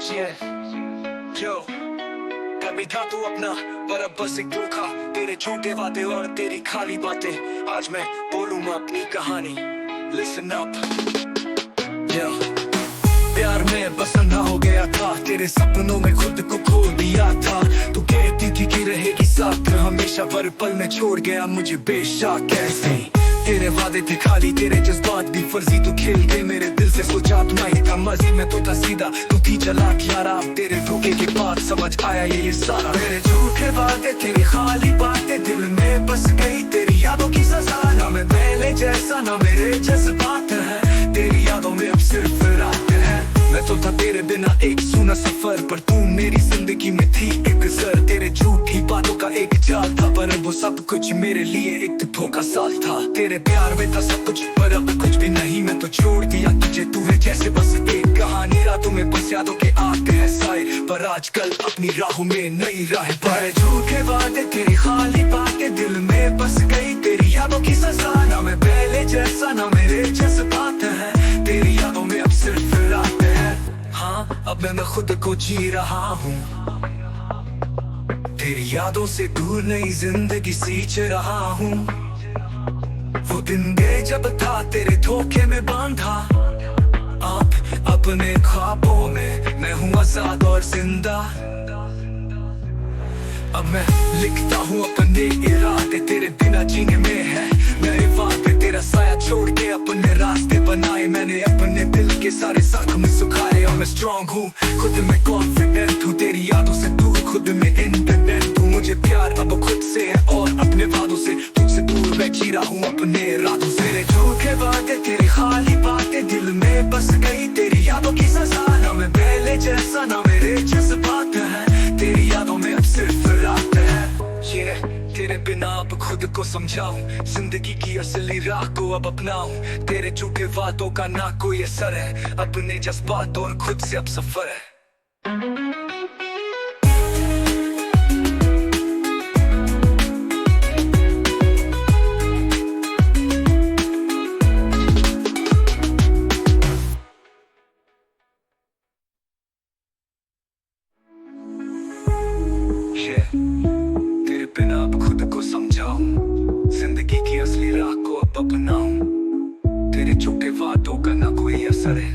Yeah, yo, कभी था तू अपना पर अब बस एक धोखा। तेरे झूठे वादे और तेरी खाली बातें। आज मैं बोलूँगा अपनी कहानी। Listen up, yo। प्यार में बस अंधा हो गया था, तेरे सपनों में खुद को खो दिया था। तू कहती थी कि रहेगी साथ हमेशा, पर पल में छोड़ गया मुझे बेशक कैसे। तेरे वादे थे खाली, तेरे जज्बात भी फर्जी। तू खेल गई मेरे दिल से, सोचा तू नहीं था मर्जी। मैं तो था सीधा, तू थी चालाक यारा। अब तेरे धोखे के बाद समझ आया ये सारा। तेरे झूठे वादे, तेरी खाली बातें दिल में बस गई। तेरी यादों की सजा, ना मैं पहले जैसा ना मेरे जज्बात है। तेरी यादों में अब सिर्फ रात है। मैं तो था तेरे बिना एक सूना सफर, पर तू मेरी जिंदगी में थी एक जर। तेरे झूठी बातों का एक जाल था, पर वो सब कुछ मेरे लिए एक धोखा साल था। तेरे प्यार में था सब कुछ, पर अब कुछ भी नहीं। मैं तो छोड़ दिया तुझे, तू है जैसे बस एक कहानी। रातों में बस यादों के आते हैं साए, पर आजकल अपनी राहों में नई राह पर। झूठे वादे, तेरी खाली बातें दिल में बस गई। तेरी यादों की सजा, ना मैं पहले जैसा ना मेरे जज्बात है। तेरी यादों में अब सिर्फ रात है। हाँ, अब मैं खुद को जी रहा हूँ। तेरी यादों से दूर नई जिंदगी सींच रहा हूँ। वो दिन गए जब था तेरे धोखे में बांधा। आप अपने ख्वाबों में, मैं हूँ आजाद और जिंदा। अब मैं लिखता हूँ अपने इरादे, तेरे बिना जीने में है मेरे वादे। तेरा साया छोड़ के अपने रास्ते बनाए मैंने। अपने दिल के सारे जख्म सुखाए, और मैं स्ट्रॉन्ग हूँ, खुद में कॉन्फिडेंट हूँ। तेरी यादों से दूर, खुद में इंडिपेंडेंट हूँ। मुझे प्यार अब खुद से है और अपने वादों से। तुझसे दूर मैं जी रहा हूँ अपने इरादों से। तेरे झूठे वादे, तेरी खाली बातें दिल में बस गई। तेरी यादों की सजा, ना मैं पहले जैसा ना मेरे जज्बात है। तेरी यादों में अब सिर्फ रात है। ये तेरे बिना अब खुद को समझाऊं, जिंदगी की असली राह को अब अपनाऊं। तेरे झूठे वादों का ना कोई असर है, अपने जज्बात और खुद से अब सफर है। तेरे बिना अब खुद को समझाऊं, जिंदगी की असली राह को अब अपनाऊं। तेरे झूठे वादों का ना कोई असर है,